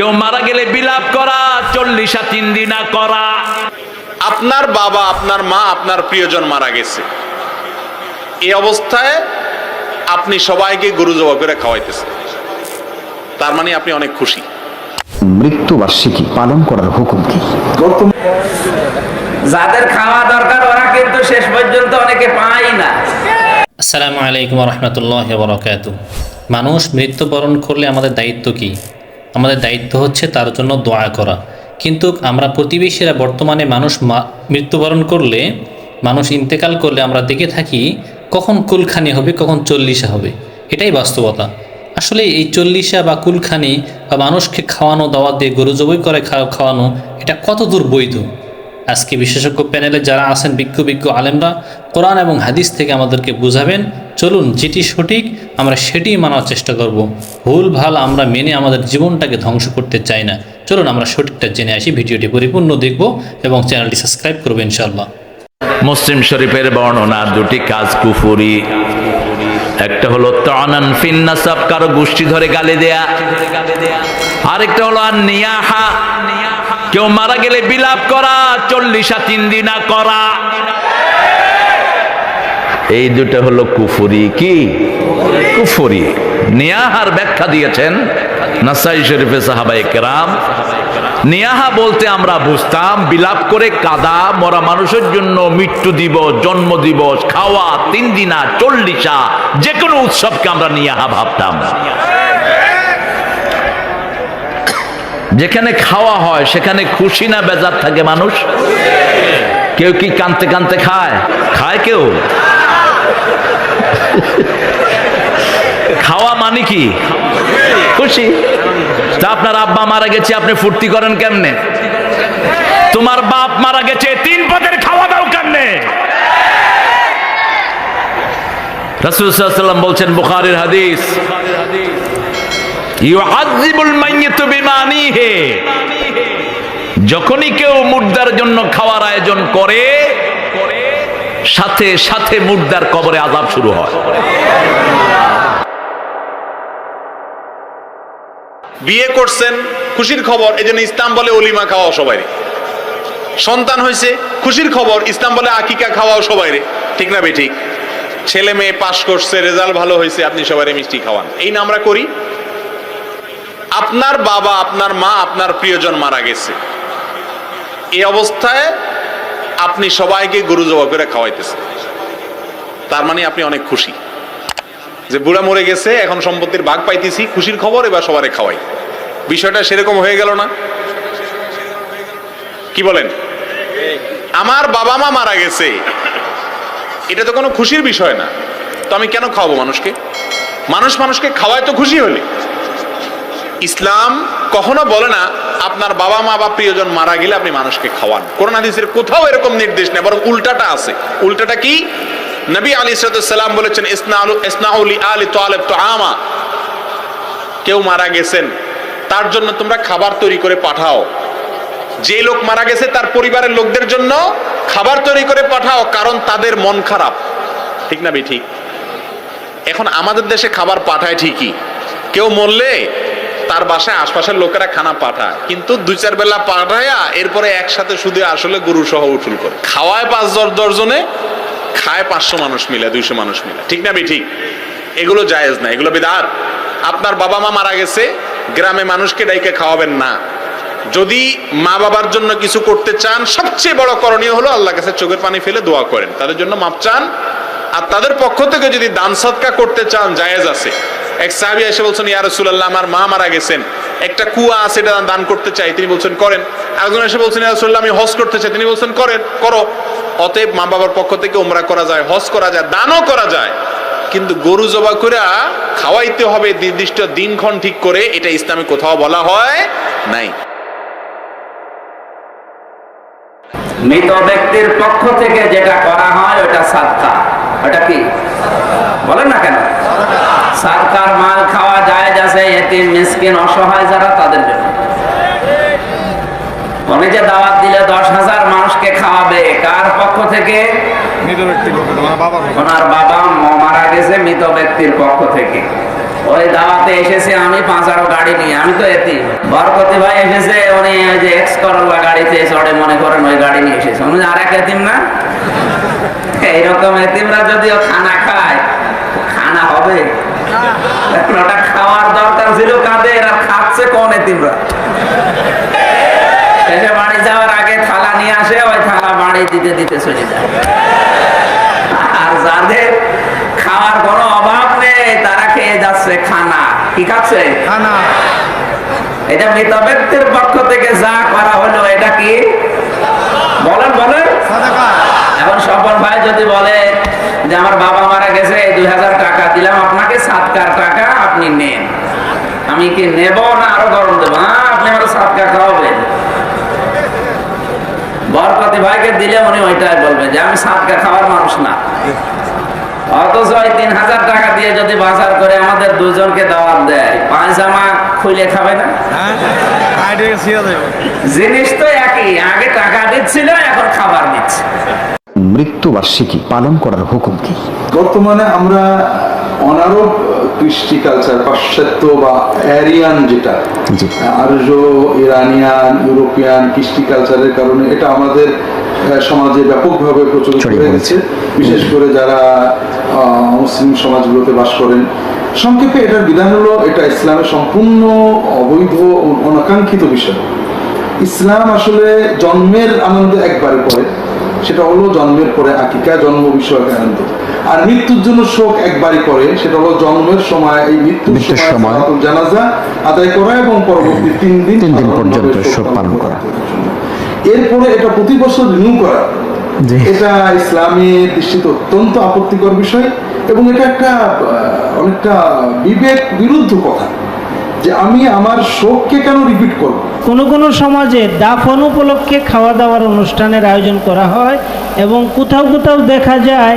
কেউ মারা গেলে বিলাপ করা, 40 3 দিনা করা। আপনার বাবা, আপনার মা, আপনার প্রিয়জন মারা গেছে, এই অবস্থায় আপনি সবাইকে গরু জবাই করে খাওয়াইতেছেন, তার মানে আপনি অনেক খুশি। মৃত্যুবার্ষিকী পালন করার হুকুম কি? যাদের খাওয়া দরকার ওরা কিন্তু শেষ পর্যন্ত অনেকে পায় না। আসসালামু আলাইকুম ওয়া রাহমাতুল্লাহি ওয়া বারাকাতুহু। মানুষ মৃত্যুবরণ করলে আমাদের দায়িত্ব কি? আমাদের দায়িত্ব হচ্ছে তার জন্য দোয়া করা। কিন্তু আমরা প্রতিবেশীরা বর্তমানে মানুষ মৃত্যুবরণ করলে, মানুষ ইন্তেকাল করলে আমরা দেখে থাকি কখন কুলখানি হবে, কখন চল্লিশা হবে। এটাই বাস্তবতা। আসলে এই চল্লিশা বা কুলখানি বা মানুষকে খাওয়ানো, দাওয়াত দিয়ে গরু জবাই করে খাওয়ানো, এটা কতদূর বৈধ? আজকে বিশেষজ্ঞ প্যানেলে যারা আছেন, বিজ্ঞ আলেমরা কোরআন এবং হাদিস থেকে আমাদেরকে বুঝাবেন। চলুন, যেটি সঠিক আমরা সেটি মানার চেষ্টা করব। ভুল ভাল আমরা মেনে আমাদের জীবনটাকে ধ্বংস করতে চাই না। চলুন আমরা সঠিকটা জেনে আসি। ভিডিওটি পরিপূর্ণ দেখব এবং চ্যানেলটি সাবস্ক্রাইব করবো ইনশাআল্লাহ। মুসলিম শরীফের বর্ণনা, দুটি কাজ কুফরি। একটা হলো তানান ফিন নাসাব, কারো গোষ্ঠী ধরে গালি দেয়া। আরেকটা হলো আর নিয়াহা, কেউ মারা গেলে বিলাপ করা, 40 3 দিনা করা। এই দুটো হলো কুফরি। কি কুফরি? নিয়াহার ব্যাখ্যা দিয়েছেন নাসাই শরীফে সাহাবায়ে কেরাম। নিয়াহা বলতে আমরা বুঝতাম বিলাপ করে কাদা, মরা মানুষের জন্য মৃত্যু দিবস, জন্ম দিবস, খাওয়া, 3 দিনা, 40 যে কোনো উৎসবকে আমরা নিয়াহা ভাবতাম। যেখানে খাওয়া হয় সেখানে খুশি না বেজার থাকে মানুষ? কেউ কি কানতে কানতে খায়? খায় কেউ? খাওয়া মানে কি? খুশি। তা আপনার আব্বা মারা গেছে, আপনি ফুর্তি করেন কেমনে? তোমার বাপ মারা গেছে, 3 পদের খাওয়া দাও কেমনে? রাসূল সাল্লাল্লাহু আলাইহি ওয়াসাল্লাম বলছেন, বুখারীর হাদিস, ইউআযিবুল মাইয়িতু বিমানিহি, যখনই কেউ মুর্দার জন্য খাওয়ার আয়োজন করে, সাথে সাথে মুর্দার কবরে আযাব শুরু হয়। বিয়ে করছেন, খুশির খবর, এই জন্য ইসলাম বলে অলিমা খাওয়াও সবাই। সন্তান হয়েছে, খুশির খবর, ইসলাম বলে আকিকা খাওয়াও সবাই। ঠিক না বে ঠিক? ছেলে মেয়ে পাশ করছে, রেজাল্ট ভালো হয়েছে, আপনি সবাই মিষ্টি খাওয়ান। এই না আমরা করি। আপনার বাবা, আপনার মা, আপনার প্রিয়জন মারা গেছে, এই অবস্থায় আপনি সবাইকে গরু জবাই করে খাওয়াইতেছেন, তার মানে আপনি অনেক খুশি যে বুড়া মরে গেছে, এখন সম্পত্তির ভাগ পাইতেছি, খুশির খবর, এবার সবারে খাওয়াই। বিষয়টা সেরকম হয়ে গেল না? কি বলেন? আমার বাবা মা মারা গেছে, এটা তো কোনো খুশির বিষয় না, তো আমি কেন খাওয়াবো মানুষকে? মানুষকে খাওয়ায় তো খুশি হলে। ইসলাম কখনো বলে না আপনার বাবা মা বা প্রিয়জন মারা গেলে আপনি মানুষকে খাওয়ান। কোরআন হাদিসের কোথাও এরকম নির্দেশ নেই, বরং উল্টাটা আছে। উল্টাটা কি? নবী আলাইহিস সালাম বলেছেন, ইসনাউ লি আলি তালিব তুআমা, কেউ মারা গেছেন তার জন্য তোমরা খাবার তৈরি করে পাঠাও। যে লোক মারা গেছে তার পরিবারের লোকদের জন্য খাবার তৈরি করে পাঠাও, কারণ তাদের মন খারাপ। ঠিক না বে ঠিক? এখন আমাদের দেশে খাবার পাঠায় ঠিকই, কেউ মরলে তার বাসায় আশপাশের লোকেরা খানা পাঠায়, কিন্তু 2-4 বেলা পাঠায়া এরপরে একসাথে শুধু আসলে গরু সহ উঠুল করে খাওয়ায় 5-10 জনে, খায় 500 মানুষ মিলে, 200 মানুষ মিলে। ঠিক না বে ঠিক? এগুলো জায়েজ না, এগুলো বিদআত। আপনার বাবা মা মারা গেছে, গ্রামে মানুষকে ডাইকে খাওয়াবেন না। যদি মা বাবার জন্য কিছু করতে চান, সবচেয়ে বড় করণীয় হলো আল্লাহর কাছে চোখের পানি ফেলে দোয়া করেন, তাদের জন্য মাপ চান। আর তাদের পক্ষ থেকে যদি দান সদকা করতে চান, জায়েজ আছে। এক সাহাবী এসে বলছেন, ইয়া রাসূলুল্লাহ, আমার মা মারা গেছেন, একটা কুয়া আছে, এটা দান করতে চাই। তিনি বলছেন করেন। একজন এসে বলছেন, ইয়া রাসূলুল্লাহ, আমি হজ করতে চাই। তিনি বলছেন করেন, করো। অতএব মা বাবার পক্ষ থেকে উমরা করা যায়, হজ করা যায়, দানও করা যায়, কিন্তু গরু জবাই করে খাওয়াইতে হবে নির্দিষ্ট দিনক্ষণ ঠিক করে, এটা ইসলামে কোথাও বলা হয় নাই। মৃত ব্যক্তির পক্ষ থেকে যেটা করা হয় ওটা সাদকা। ওটা কি বলেন না কেন? সাদকার মাল খাওয়া জায়েজ আছে, এতিম মিসকিন অসহায় যারা, তাদের জন্য। উনি যে দাওয়াত দিলে 10,000 মানুষকে খাওয়াবে, কার পক্ষ থেকে? মৃত ব্যক্তির পক্ষ থেকে। ওনার বাবা মারা গেছে, মৃত ব্যক্তির পক্ষ থেকে। ওই দাওয়াতে এসেছে আমি 5-8 গাড়ি নিয়ে, আমি তো এতিম। বরকতি ভাই এসেছে, উনি ওই যে এক্স করোলা গাড়িতে চড়ে, মনে করেন ওই গাড়ি নিয়ে এসেছে, উনি আর এক এতিম না? এইরকম এতিমরা যদিও খানা খায়, খানা হবে? ওটা খাওয়ার দরকার ছিল কাদের, আর খাচ্ছে কোন এতিমরা? শেষে বাড়ি যাওয়ার আগে থালা নিয়ে আসে, ওই থালা বাড়ি দিতে দিতে চলে যায়। আর যাদের খাওয়ার কোনো অভাব নেই তারা খেয়ে যাচ্ছে খানা। কি খাচ্ছে? খানা। এটা মৃত ব্যক্তির পক্ষ থেকে যা করা হলো এটা কি বলেন? বলেন। এখন স্বপন ভাই যদি বলে যে আমার বাবা মারা গেছে, 2000 টাকা দিলাম আপনাকে, সাদকার টাকা আপনি নেন, আমি কি নেব না আরো গরম দেবো? হ্যাঁ, আপনি আমার সাদকা খাওয়াবেন। বরকতি ভাইকে দিলে উনি ওইটাই বলবে যে আমি সাদকা খাওয়ার মানুষ না। অথচ ওই 3000 টাকা দিয়ে যদি বাজার করে আমাদের দুজনকে দাওয়াত দেয়, পায়জামা খুলে খাবে না? জিনিস তো একই, আগে টাকা দিচ্ছিল, এখন খাবার দিচ্ছে। মৃত্যুবার্ষিকী পালন করার হুকুম কি? বর্তমানে আমরা অনারব কৃষ্টি কালচার, পাশ্চাত্য বা অ্যারিয়ান, যেটা জি। আর্য, ইরানিয়ান, ইউরোপিয়ান কৃষ্টি কালচারের কারণে এটা আমাদের সমাজে ব্যাপকভাবে প্রচলিত ছড়িয়ে হয়ে গেছে, বিশেষ করে যারা মুসলিম সমাজগুলোতে বাস করেন। সংক্ষেপে এটার বিধান হলো, এটা ইসলামের সম্পূর্ণ অবৈধ, অনাকাঙ্ক্ষিত বিষয়। ইসলাম আসলে জন্মের আনন্দ একবারে করে, সেটা হলো জন্মের পরে আকিকা, জন্ম বিষয়ক আনন্দ। আর মৃত্যুর জন্য শোক একবারই করে, সেটা হলো জন্মের সময়, এই মৃত্যুর সময় জানাজা আদায় করা এবং পরবর্তী 3 দিন পর্যন্ত শোক পালন করা। এরপরে এটা প্রতি বছর রিনিউ করা, এটা ইসলামের দৃষ্টিতে অত্যন্ত আপত্তিকর বিষয় এবং এটা একটা অনেকটা বিবেক বিরুদ্ধ কথা যে আমি আমার শোককে কেন রিপিট করব। কোনো সমাজে দাফন উপলক্ষে খাওয়া দাওয়ার অনুষ্ঠানের আয়োজন করা হয় এবং কোথাও কোথাও দেখা যায়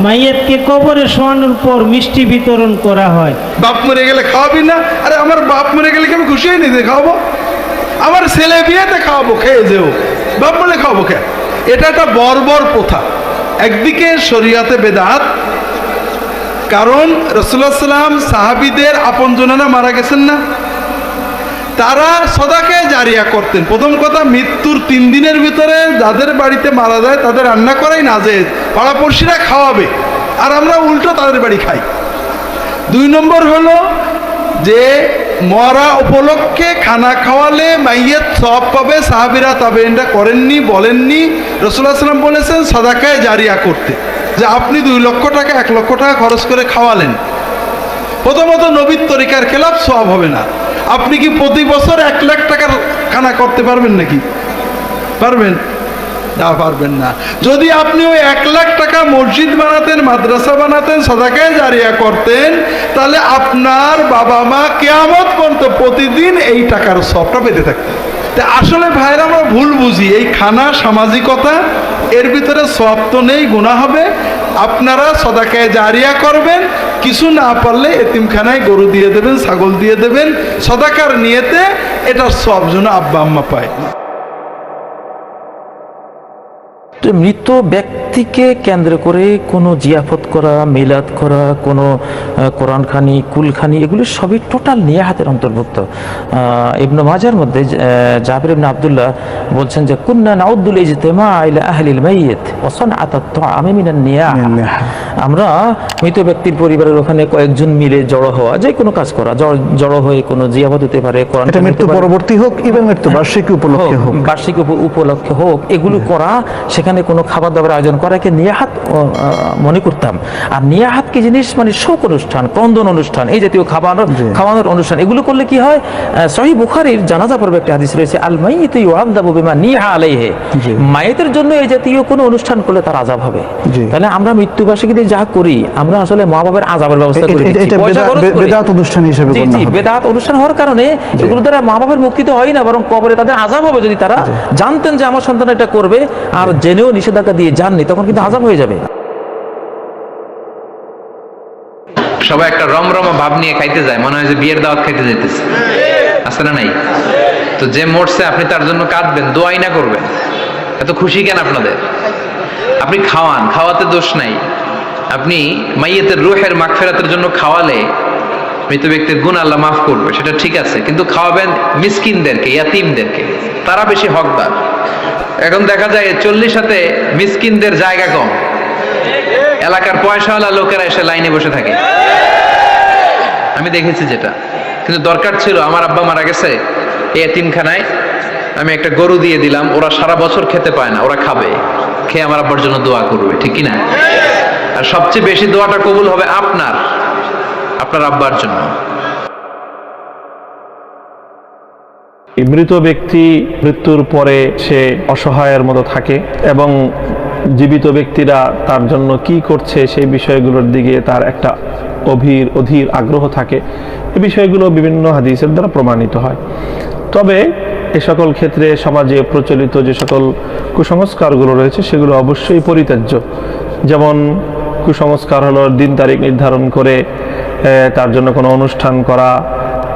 মাইয়াতকে কবরে শোয়ানোর পর মিষ্টি বিতরণ করা হয়। বাপ মরে গেলে খাওয়াবি না? আরে আমার বাপ মরে গেলে কি আমি খুশি হয়ে নিতে খাওয়াবো? আমার ছেলে বিয়েতে খাওয়াবো, খেয়ে যেও, বাপ মরে খাওয়াবো কে? এটা একটা বর্বর প্রথা। একদিকে শরিয়াতে বেদাত, কারণ রাসূলুল্লাহ সাল্লাল্লাহু আলাইহি ওয়াসাল্লাম সাহাবীদের আপনজনেরা মারা গেছেন না, তারা সদাকে জারিয়া করতেন। প্রথম কথা, মৃত্যুর 3 দিনের ভিতরে যাদের বাড়িতে মারা যায় তাদের রান্না করাই নাজেজ, পাড়াপড়শিরা খাওয়াবে, আর আমরা উল্টো তাদের বাড়ি খাই। 2 নম্বর হলো যে মরা উপলক্ষে খানা খাওয়ালে মাইয়াত সওয়াব পাবে। সাহাবীরা তাবেঈনরা করেননি, বলেননি। রাসূলুল্লাহ সাল্লাল্লাহু আলাইহি ওয়াসাল্লাম বলেছেন সাদাকায়ে জারিয়া করতে, যে আপনি 2 লক্ষ টাকা 1 লক্ষ টাকা খরচ করে খাওয়ালেন। প্রথমত নবীর তরিকার খেলাফ, সওয়াব হবে না। আপনি কি প্রতি বছর 1 লাখ টাকার খানা করতে পারবেন নাকি? পারবেন না? পারবেন না। যদি আপনি ওই 1 লাখ টাকা মসজিদ বানাতেন, মাদ্রাসা বানাতেন, সাদাকায়ে জারিয়া করতেন, তাহলে আপনার বাবা মা কিয়ামত পর্যন্ত প্রতিদিন এই টাকার সওয়াবটা পেতে থাকতেন। তা আসলে ভাইরা আমরা ভুল বুঝি, এই খানা সামাজিকতা, এর ভিতরে সওয়াব তো নেই, গুনাহ হবে। আপনারা সাদাকায়ে জারিয়া করবেন, কিছু না পারলে এতিমখানায় গরু দিয়ে দেবেন, ছাগল দিয়ে দেবেন, সাদাকার নিয়তে, এটার সওয়াব যেন আব্বা আম্মা পায়। মৃত ব্যক্তিকে কেন্দ্র করে কোনো জিয়াফত করা, মিলাদ করা, কোনো কোরআনখানি, কুলখানি, এগুলি সবই টোটাল নিয়াহাতের অন্তর্ভুক্ত। ইবনে মাজার মধ্যে জাবির ইবনে আব্দুল্লাহ বলছেন যে কুন্না নাউদ্দুল ইজতিমা ইলা আহলিল মাইয়িত ওয়া সানআতাত তুআমি মিনান নিয়াহা। আমরা মৃত ব্যক্তির পরিবারের ওখানে কয়েকজন মিলে জড়ো হওয়া, যে কোনো কাজ করা, জড়ো হয়ে কোনো জিয়াফত হতে পারে, কোরআন মৃত্যু পরবর্তী হোক এবং মৃত্যু বার্ষিকী উপলক্ষে হোক, বার্ষিকী উপলক্ষে হোক, এগুলো করা, সেখানে কোনো খাবার দাবার আয়োজন করাকে নিয়াহাত মনে করতাম। আর নিয়াহাত কি জিনিস? মানে শোক অনুষ্ঠান, ক্রন্দন অনুষ্ঠান, এই জাতীয় খাওয়ানোর অনুষ্ঠান। এগুলো করলে কি হয়? সহিহ বুখারীর জানাজা পর্বে একটা হাদিস রয়েছে, আল মাইয়িতু ইউআযাবু বিমা নিহা আলাইহি। মাইয়েতের জন্য এই জাতীয় কোনো অনুষ্ঠান করলে তার আযাব হবে। তাহলে আমরা মৃত্যুবার্ষিকীতে যা করি, আমরা আসলে মা বাবার আযাবের ব্যবস্থা করি। এটা বেদাত অনুষ্ঠান হিসেবে গণ্য হবে। বেদাত অনুষ্ঠান হওয়ার কারণে এগুলো দ্বারা মা বাবার মুক্তি তো হয় না, বরং কবরে তাদের আযাব হবে। যদি তারা জানতেন যে আমার সন্তান এটা করবে আর জেনেও নিষেধাজ্ঞা দিয়ে জাননি, তখন কিন্তু আযাব হয়ে যাবে। সবাই একটা রমরমা ভাব নিয়ে খাইতে যায়, মনে হয় যে বিয়ের দাওয়াত খাইতে যাইতেছে, আছে না নাই? তো যে মরছে আপনি তার জন্য কাঁদবেন, দোয়াই না করবেন, এত খুশি কেন আপনাদের? আপনি খাওয়ান, খাওয়াতে দোষ নাই। আপনি মাইয়াতের রূহের মাগফিরাতের জন্য খাওয়ালে মৃত ব্যক্তির গুণ আল্লাহ মাফ করবে, সেটা ঠিক আছে, কিন্তু খাওয়াবেন মিসকিনদেরকে, ইয়াতিমদেরকে, তারা বেশি হকদার। এখন দেখা যায় 40-হাতে মিসকিনদের জায়গা কম, এলাকার পয়সাওয়ালা লোকেরা এসে লাইনে বসে থাকে, আমি দেখেছি যেটা। কিন্তু দরকার ছিল, আমার আব্বা মারা গেছে, এই এতিমখানায় আমি একটা গরু দিয়ে দিলাম, ওরা সারা বছর খেতে পায় না, ওরা খাবে, খেয়ে আমার আব্বার জন্য দোয়া করবে, ঠিক কিনা? আর সবচেয়ে বেশি দোয়াটা কবুল হবে আপনার আব্বার জন্য। মৃত ব্যক্তি মৃত্যুর পরে সে অসহায়ের মতো থাকে এবং জীবিত ব্যক্তিরা তার জন্য কি করছে সেই বিষয়গুলোর দিকে তার একটা অধীর আগ্রহ থাকে। এই বিষয়গুলো বিভিন্ন হাদিসের দ্বারা প্রমাণিত হয়। তবে এ সকল ক্ষেত্রে সমাজে প্রচলিত যে সকল কুসংস্কারগুলো রয়েছে সেগুলো অবশ্যই পরিত্যাজ্য। যেমন কুসংস্কার হলো দিন তারিখ নির্ধারণ করে তার জন্য কোনো অনুষ্ঠান করা,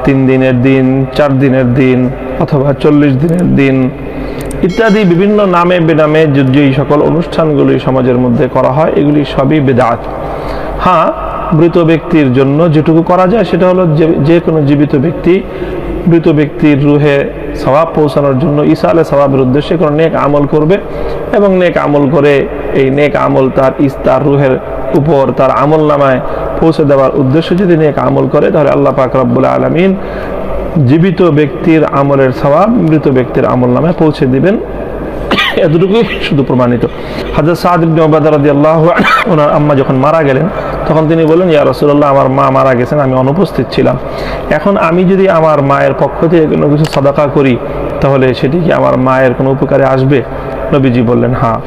3 দিনের দিন, 4 দিনের দিন অথবা 40 দিনের দিন ইত্যাদি বিভিন্ন নামে বেনামে যেই সকল অনুষ্ঠানগুলি সমাজের মধ্যে করা হয় এগুলি সবই বেদাত। হ্যাঁ, মৃত ব্যক্তির জন্য যেটুকু করা যায় সেটা হলো যে কোনো জীবিত ব্যক্তি মৃত ব্যক্তির রুহে সওয়াব পৌঁছানোর জন্য ইসালে সওয়াবের উদ্দেশ্যে কোনো নেক আমল করবে এবং নেক আমল করে এই নেক আমল তার রুহের উপর তার আমল নামায় পৌঁছে দেওয়ার উদ্দেশ্যে যদি নেক আমল করে তাহলে আল্লাহ পাক রব্বুল আলামিন জীবিত ব্যক্তির আমলের সওয়াব মৃত ব্যক্তির আমল নামায় পৌঁছে দিবেন। এতটুকুই শুধু প্রমাণিত। হযরত সাদ ইবনে উবাদা রাদিয়াল্লাহু আনহু ওনার আম্মা যখন মারা গেলেন তখন তিনি বললেন, ইয়া রাসূলুল্লাহ, আমার মা মারা গেছেন, আমি অনুপস্থিত ছিলাম, এখন আমি যদি আমার মায়ের পক্ষ থেকে কোনো কিছু সাদাকা করি তাহলে সেটি কি আমার মায়ের কোনো উপকারে আসবে? নবীজি বললেন, হ্যাঁ,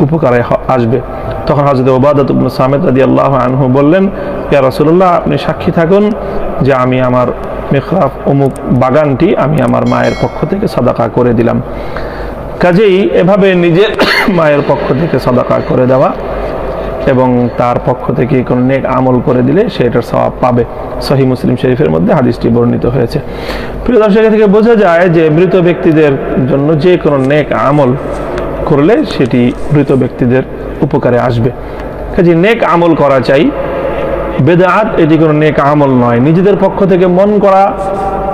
উপকারে আসবে। তখন হযরত উবাদা ইবনে সামিত রাদিয়াল্লাহু আনহু বললেন, ইয়া রাসূলুল্লাহ, আপনি সাক্ষী থাকুন যে আমি আমার মিখরাফ অমুক বাগানটি আমি আমার মায়ের পক্ষ থেকে সাদাকা করে দিলাম। কাজেই এভাবে নিজের মায়ের পক্ষ থেকে সাদাকা করে দেওয়া এবং তার পক্ষ থেকে কোনো নেক আমল করে দিলে সে এটার সওয়াব পাবে। সহিহ মুসলিম শরীফের মধ্যে হাদিসটি বর্ণিত হয়েছে। প্রিয় দর্শক, থেকে বোঝা যায় যে মৃত ব্যক্তিদের জন্য যে কোনো নেক আমল করলে সেটি মৃত ব্যক্তিদের উপকারে আসবে। কাজেই নেক আমল করা চাই। বেদাত এটি কোনো নেক আমল নয়। নিজেদের পক্ষ থেকে মন করা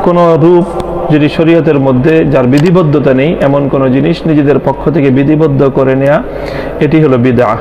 কোনো রূপ যেটি শরীয়তের মধ্যে যার বিধিবদ্ধতা নেই এমন কোনো জিনিস নিজেদের পক্ষ থেকে বিধিবদ্ধ করে নেওয়া, এটি হলো বিদআহ।